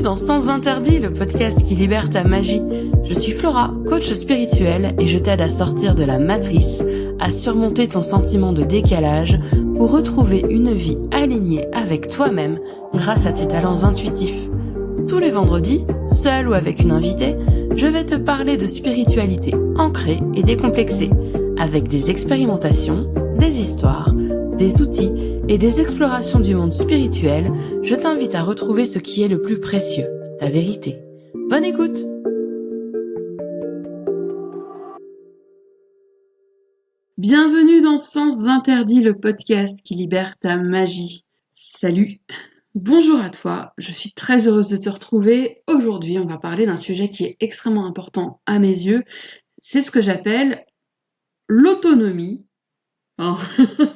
dans Sens Interdit, le podcast qui libère ta magie. Je suis Flora, coach spirituel, et je t'aide à sortir de la matrice, à surmonter ton sentiment de décalage pour retrouver une vie alignée avec toi-même grâce à tes talents intuitifs. Tous les vendredis, seul ou avec une invitée, je vais te parler de spiritualité ancrée et décomplexée, avec des expérimentations, des histoires, des outils et des explorations du monde spirituel. Je t'invite à retrouver ce qui est le plus précieux, ta vérité. Bonne écoute! Bienvenue dans Sens Interdit, le podcast qui libère ta magie. Salut! Bonjour à toi, je suis très heureuse de te retrouver. Aujourd'hui, on va parler d'un sujet qui est extrêmement important à mes yeux. C'est ce que j'appelle l'autonomie. Oh,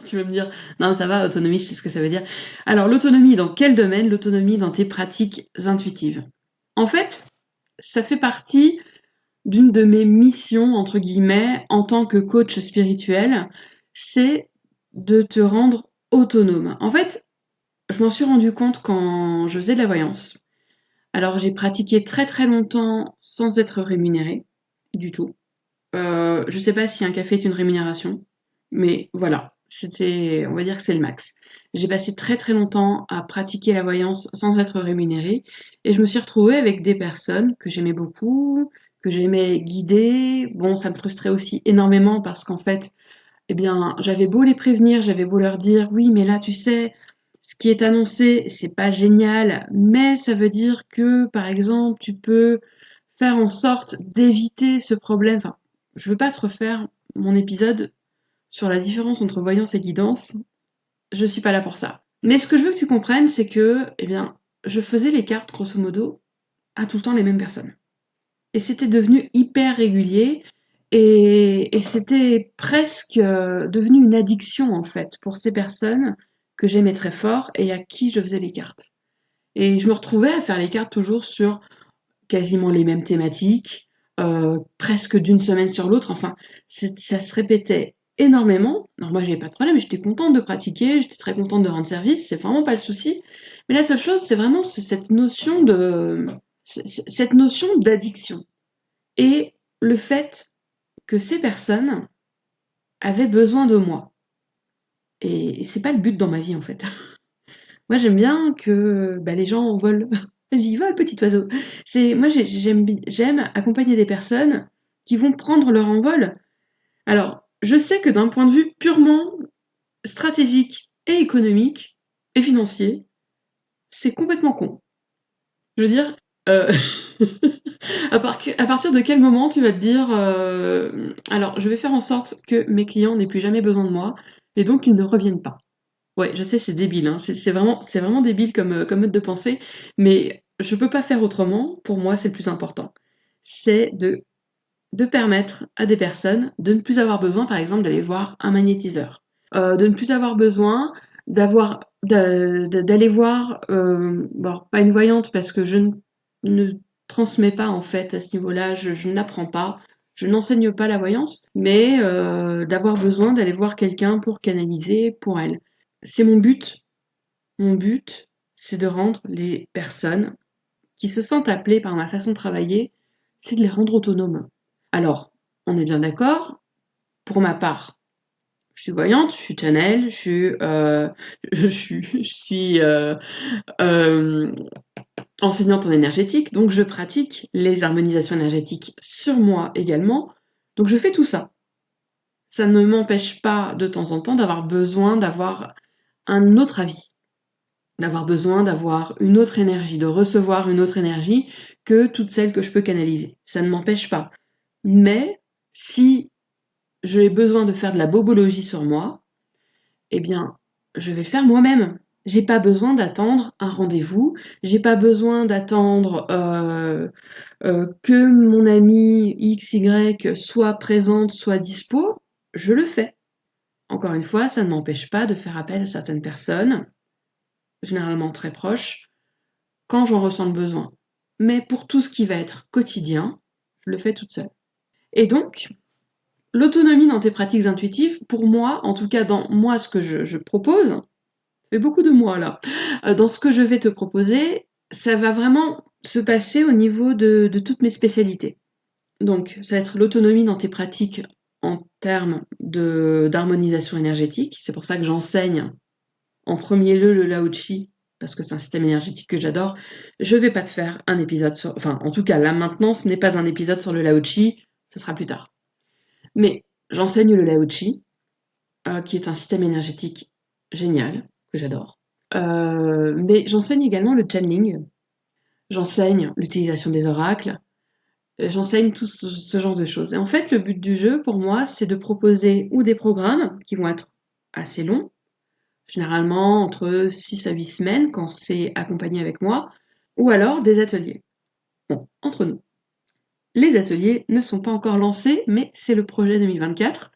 tu vas me dire, non ça va, autonomie, je sais ce que ça veut dire. Alors l'autonomie dans quel domaine? L'autonomie dans tes pratiques intuitives. En fait, ça fait partie d'une de mes missions, entre guillemets, en tant que coach spirituel, c'est de te rendre autonome. En fait, je m'en suis rendu compte quand je faisais de la voyance. Alors j'ai pratiqué très très longtemps sans être rémunérée, du tout. Je sais pas si un café est une rémunération, mais voilà, on va dire que c'est le max. J'ai passé très très longtemps à pratiquer la voyance sans être rémunérée, et je me suis retrouvée avec des personnes que j'aimais beaucoup, que j'aimais guider. Bon, ça me frustrait aussi énormément parce qu'en fait, eh bien, j'avais beau les prévenir, j'avais beau leur dire, oui, mais là, tu sais, ce qui est annoncé, c'est pas génial, mais ça veut dire que, par exemple, tu peux faire en sorte d'éviter ce problème. Enfin, je veux pas te refaire mon épisode sur la différence entre voyance et guidance. Je suis pas là pour ça. Mais ce que je veux que tu comprennes, c'est que, eh bien, je faisais les cartes, grosso modo, à tout le temps les mêmes personnes. Et c'était devenu hyper régulier. Et c'était presque devenu une addiction, en fait, pour ces personnes que j'aimais très fort et à qui je faisais les cartes. Et je me retrouvais à faire les cartes toujours sur quasiment les mêmes thématiques, presque d'une semaine sur l'autre. Enfin, ça se répétait énormément. Alors moi, j'avais pas de problème, j'étais contente de pratiquer, j'étais très contente de rendre service, c'est vraiment pas le souci. Mais la seule chose, c'est vraiment cette notion d'addiction. Et le fait que ces personnes avaient besoin de moi. Et c'est pas le but dans ma vie, en fait. Moi, j'aime bien que les gens volent. Vas-y, vole, petit oiseau. Moi, j'aime accompagner des personnes qui vont prendre leur envol. Alors, je sais que d'un point de vue purement stratégique et économique et financier, c'est complètement con. Je veux dire, à partir de quel moment tu vas te dire, alors, je vais faire en sorte que mes clients n'aient plus jamais besoin de moi et donc qu'ils ne reviennent pas. Ouais, je sais, c'est débile, hein. C'est vraiment débile comme mode de pensée, mais je peux pas faire autrement. Pour moi, c'est le plus important. C'est de permettre à des personnes de ne plus avoir besoin, par exemple, d'aller voir un magnétiseur, de ne plus avoir besoin d'aller voir, bon, pas une voyante parce que je ne transmets pas en fait à ce niveau-là, je n'apprends pas, je n'enseigne pas la voyance, mais d'avoir besoin d'aller voir quelqu'un pour canaliser pour elle. C'est mon but. Mon but, c'est de rendre les personnes qui se sentent appelées par ma façon de travailler, c'est de les rendre autonomes. Alors, on est bien d'accord, pour ma part, je suis voyante, je suis channel, je suis euh, enseignante en énergétique, donc je pratique les harmonisations énergétiques sur moi également, donc je fais tout ça. Ça ne m'empêche pas de temps en temps d'avoir besoin d'avoir un autre avis, d'avoir besoin d'avoir une autre énergie, de recevoir une autre énergie que toutes celles que je peux canaliser. Ça ne m'empêche pas. Mais si j'ai besoin de faire de la bobologie sur moi, eh bien, je vais le faire moi-même. J'ai pas besoin d'attendre un rendez-vous, j'ai pas besoin d'attendre que mon ami XY soit présente, soit dispo. Je le fais. Encore une fois, ça ne m'empêche pas de faire appel à certaines personnes, généralement très proches, quand j'en ressens le besoin. Mais pour tout ce qui va être quotidien, je le fais toute seule. Et donc, l'autonomie dans tes pratiques intuitives, pour moi, en tout cas dans moi ce que je propose, ça fait beaucoup de moi là, dans ce que je vais te proposer, ça va vraiment se passer au niveau de toutes mes spécialités. Donc, ça va être l'autonomie dans tes pratiques en termes d'harmonisation énergétique. C'est pour ça que j'enseigne en premier lieu le Lao Tzu, parce que c'est un système énergétique que j'adore. Je vais pas te faire un épisode sur... Enfin, en tout cas, là maintenant, ce n'est pas un épisode sur le Lao Tzu, ce sera plus tard. Mais j'enseigne le Lao Tzu, qui est un système énergétique génial, que j'adore. Mais j'enseigne également le channeling, j'enseigne l'utilisation des oracles, j'enseigne tout ce genre de choses. Et en fait, le but du jeu, pour moi, c'est de proposer ou des programmes qui vont être assez longs, généralement entre 6 à 8 semaines quand c'est accompagné avec moi, ou alors des ateliers. Bon, entre nous. Les ateliers ne sont pas encore lancés, mais c'est le projet 2024.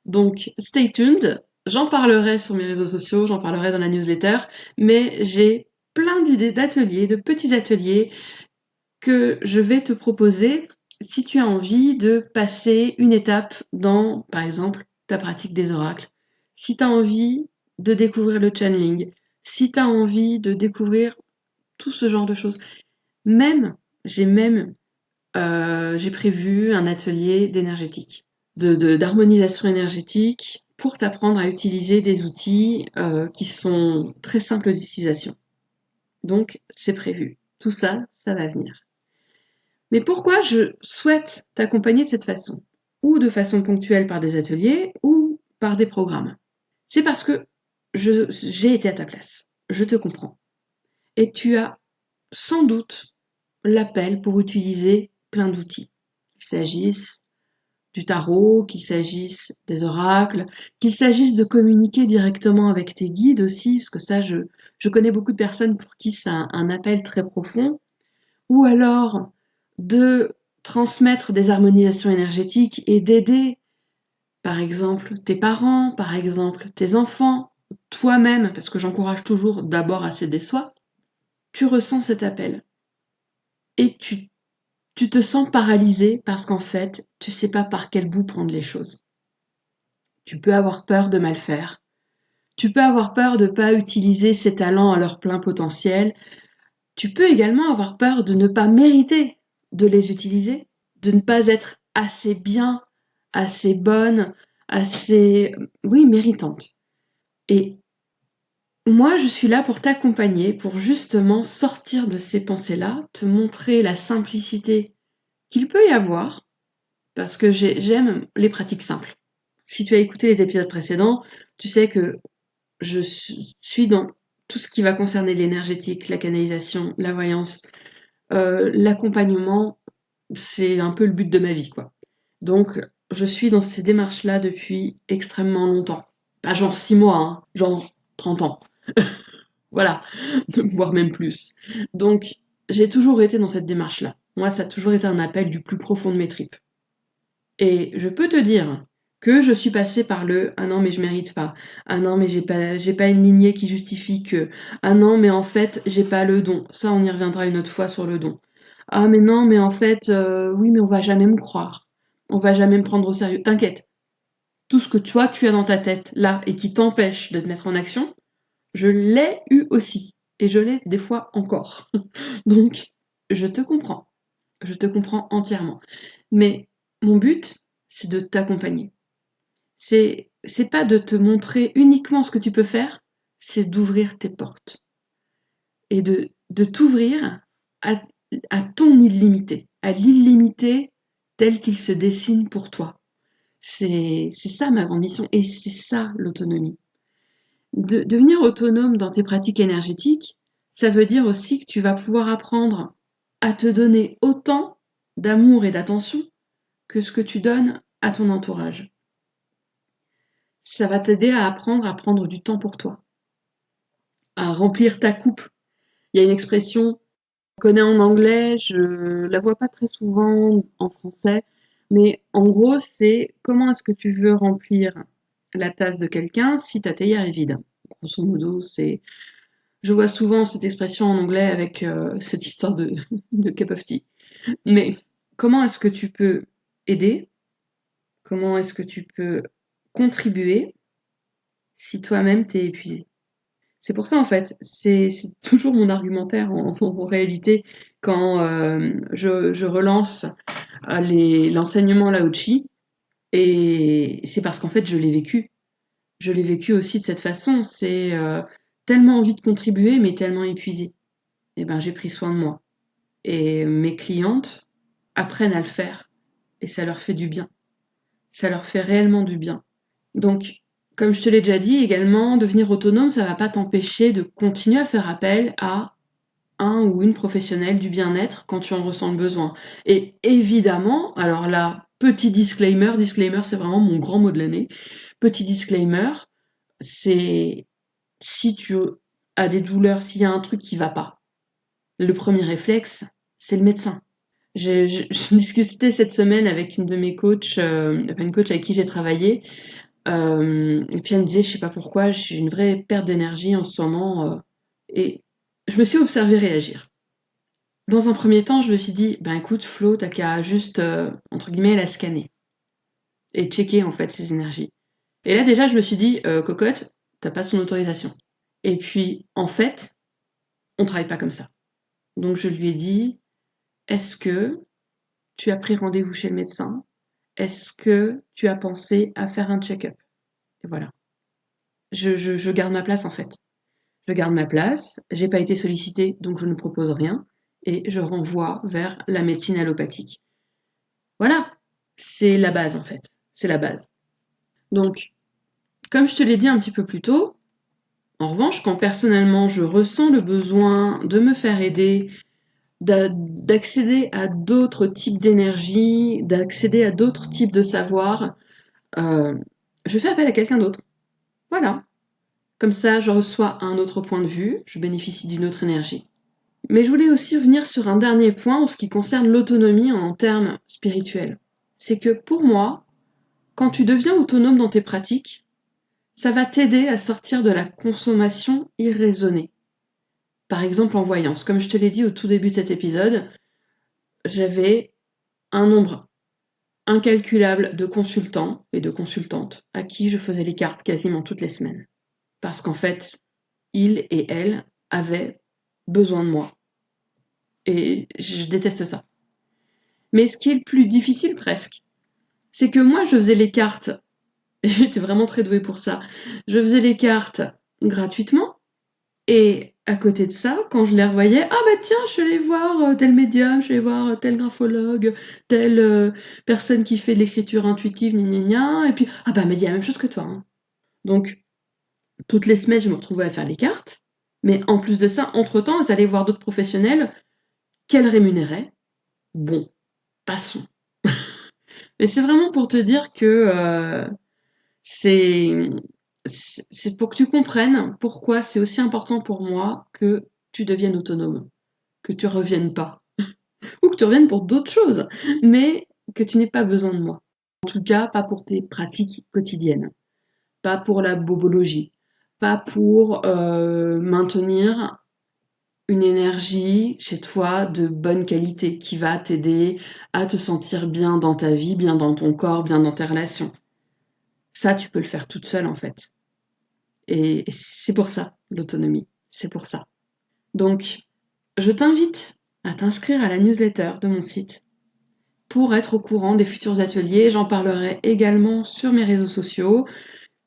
Donc, stay tuned. J'en parlerai sur mes réseaux sociaux, j'en parlerai dans la newsletter, mais j'ai plein d'idées d'ateliers, de petits ateliers que je vais te proposer si tu as envie de passer une étape dans, par exemple, ta pratique des oracles. Si tu as envie de découvrir le channeling, si tu as envie de découvrir tout ce genre de choses. Même, j'ai même j'ai prévu un atelier d'énergétique, d'harmonisation énergétique pour t'apprendre à utiliser des outils qui sont très simples d'utilisation. Donc, c'est prévu. Tout ça, ça va venir. Mais pourquoi je souhaite t'accompagner de cette façon? Ou de façon ponctuelle par des ateliers, ou par des programmes. C'est parce que j'ai été à ta place. Je te comprends. Et tu as sans doute l'appel pour utiliser plein d'outils. Qu'il s'agisse du tarot, qu'il s'agisse des oracles, qu'il s'agisse de communiquer directement avec tes guides aussi, parce que ça, je connais beaucoup de personnes pour qui c'est un appel très profond, ou alors de transmettre des harmonisations énergétiques et d'aider, par exemple, tes parents, par exemple, tes enfants, toi-même, parce que j'encourage toujours d'abord à s'aider soi, tu ressens cet appel et tu te sens paralysé parce qu'en fait, tu sais pas par quel bout prendre les choses. Tu peux avoir peur de mal faire. Tu peux avoir peur de ne pas utiliser ces talents à leur plein potentiel. Tu peux également avoir peur de ne pas mériter de les utiliser, de ne pas être assez bien, assez bonne, assez, oui, méritante. Et moi, je suis là pour t'accompagner, pour justement sortir de ces pensées-là, te montrer la simplicité qu'il peut y avoir, parce que j'aime les pratiques simples. Si tu as écouté les épisodes précédents, tu sais que je suis dans tout ce qui va concerner l'énergétique, la canalisation, la voyance, l'accompagnement, c'est un peu le but de ma vie, quoi. Donc, je suis dans ces démarches-là depuis extrêmement longtemps. Pas genre 6 mois, hein, genre 30 ans. Voilà, voire même plus. Donc, j'ai toujours été dans cette démarche-là. Moi, ça a toujours été un appel du plus profond de mes tripes. Et je peux te dire que je suis passée par le ah non mais je mérite pas, ah non mais j'ai pas une lignée qui justifie que, ah non mais en fait j'ai pas le don. Ça on y reviendra une autre fois sur le don. Ah mais non mais en fait oui mais on va jamais me croire, on va jamais me prendre au sérieux. T'inquiète, tout ce que toi tu as dans ta tête là et qui t'empêche de te mettre en action, je l'ai eu aussi et je l'ai des fois encore. Donc je te comprends entièrement. Mais mon but, c'est de t'accompagner. C'est pas de te montrer uniquement ce que tu peux faire, c'est d'ouvrir tes portes et de t'ouvrir à, à ton illimité, à l'illimité tel qu'il se dessine pour toi. C'est ça ma grande mission et c'est ça l'autonomie. Devenir autonome dans tes pratiques énergétiques, ça veut dire aussi que tu vas pouvoir apprendre à te donner autant d'amour et d'attention que ce que tu donnes à ton entourage. Ça va t'aider à apprendre à prendre du temps pour toi, à remplir ta coupe. Il y a une expression qu'on connaît en anglais, je la vois pas très souvent en français, mais en gros, c'est comment est-ce que tu veux remplir la tasse de quelqu'un si ta théière est vide. Grosso modo, c'est je vois souvent cette expression en anglais avec cette histoire de cup of tea. Mais comment est-ce que tu peux aider? Comment est-ce que tu peux contribuer si toi-même t'es épuisé? C'est pour ça, en fait, c'est toujours mon argumentaire en réalité quand je relance l'enseignement Lao-Tzu, et c'est parce qu'en fait, je l'ai vécu. Je l'ai vécu aussi de cette façon. C'est tellement envie de contribuer, mais tellement épuisée. Et ben, j'ai pris soin de moi. Et mes clientes apprennent à le faire. Et ça leur fait du bien. Ça leur fait réellement du bien. Donc, comme je te l'ai déjà dit également, devenir autonome, ça ne va pas t'empêcher de continuer à faire appel à un ou une professionnelle du bien-être quand tu en ressens le besoin. Et évidemment, alors là, petit disclaimer, c'est vraiment mon grand mot de l'année. Petit disclaimer, c'est si tu as des douleurs, s'il y a un truc qui va pas, le premier réflexe, c'est le médecin. Je discutais cette semaine avec une de mes coachs, une coach avec qui j'ai travaillé, et puis elle me disait, je sais pas pourquoi, j'ai une vraie perte d'énergie en ce moment, et je me suis observée réagir. Dans un premier temps, je me suis dit, ben écoute, Flo, t'as qu'à juste, entre guillemets, la scanner et checker en fait ses énergies. Et là déjà, je me suis dit, cocotte, t'as pas son autorisation. Et puis, en fait, on travaille pas comme ça. Donc je lui ai dit, est-ce que tu as pris rendez-vous chez le médecin? Est-ce que tu as pensé à faire un check-up? Et voilà. Je garde ma place en fait. Je garde ma place, j'ai pas été sollicitée, donc je ne propose rien, et je renvoie vers la médecine allopathique. Voilà, c'est la base en fait. C'est la base. Donc, comme je te l'ai dit un petit peu plus tôt, en revanche, quand personnellement je ressens le besoin de me faire aider, d'accéder à d'autres types d'énergie, d'accéder à d'autres types de savoirs, je fais appel à quelqu'un d'autre. Voilà. Comme ça, je reçois un autre point de vue, je bénéficie d'une autre énergie. Mais je voulais aussi revenir sur un dernier point en ce qui concerne l'autonomie en termes spirituels. C'est que pour moi, quand tu deviens autonome dans tes pratiques, ça va t'aider à sortir de la consommation irraisonnée. Par exemple en voyance, comme je te l'ai dit au tout début de cet épisode, j'avais un nombre incalculable de consultants et de consultantes à qui je faisais les cartes quasiment toutes les semaines. Parce qu'en fait, ils et elles avaient besoin de moi. Et je déteste ça. Mais ce qui est le plus difficile presque, c'est que moi je faisais les cartes, et j'étais vraiment très douée pour ça, je faisais les cartes gratuitement, et à côté de ça, quand je les revoyais, ah bah tiens, je suis allée voir tel médium, je suis allée voir tel graphologue, telle personne qui fait de l'écriture intuitive, gna gna gna, et puis, ah bah elle m'a dit la même chose que toi. Hein. Donc, toutes les semaines, je me retrouvais à faire les cartes, mais en plus de ça, entre-temps, elles allaient voir d'autres professionnels qu'elles rémunéraient. Bon, passons. Mais c'est vraiment pour te dire que c'est pour que tu comprennes pourquoi c'est aussi important pour moi que tu deviennes autonome, que tu reviennes pas, ou que tu reviennes pour d'autres choses, mais que tu n'aies pas besoin de moi. En tout cas, pas pour tes pratiques quotidiennes, pas pour la bobologie, pas pour maintenir une énergie chez toi de bonne qualité qui va t'aider à te sentir bien dans ta vie, bien dans ton corps, bien dans tes relations. Ça, tu peux le faire toute seule en fait. Et c'est pour ça, l'autonomie. C'est pour ça. Donc, je t'invite à t'inscrire à la newsletter de mon site pour être au courant des futurs ateliers. J'en parlerai également sur mes réseaux sociaux.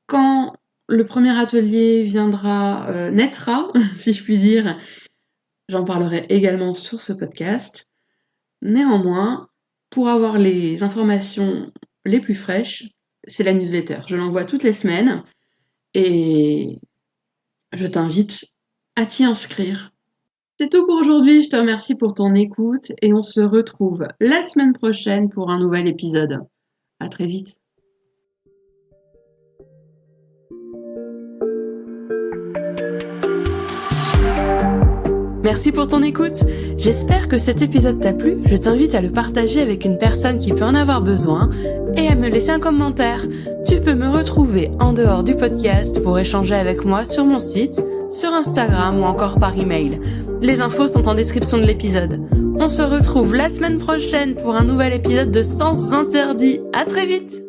Quand le premier atelier naîtra, si je puis dire, j'en parlerai également sur ce podcast. Néanmoins, pour avoir les informations les plus fraîches, c'est la newsletter. Je l'envoie toutes les semaines et je t'invite à t'y inscrire. C'est tout pour aujourd'hui, je te remercie pour ton écoute et on se retrouve la semaine prochaine pour un nouvel épisode. À très vite. Merci pour ton écoute. J'espère que cet épisode t'a plu. Je t'invite à le partager avec une personne qui peut en avoir besoin et à me laisser un commentaire. Tu peux me retrouver en dehors du podcast pour échanger avec moi sur mon site, sur Instagram ou encore par email. Les infos sont en description de l'épisode. On se retrouve la semaine prochaine pour un nouvel épisode de Sens Interdit. À très vite!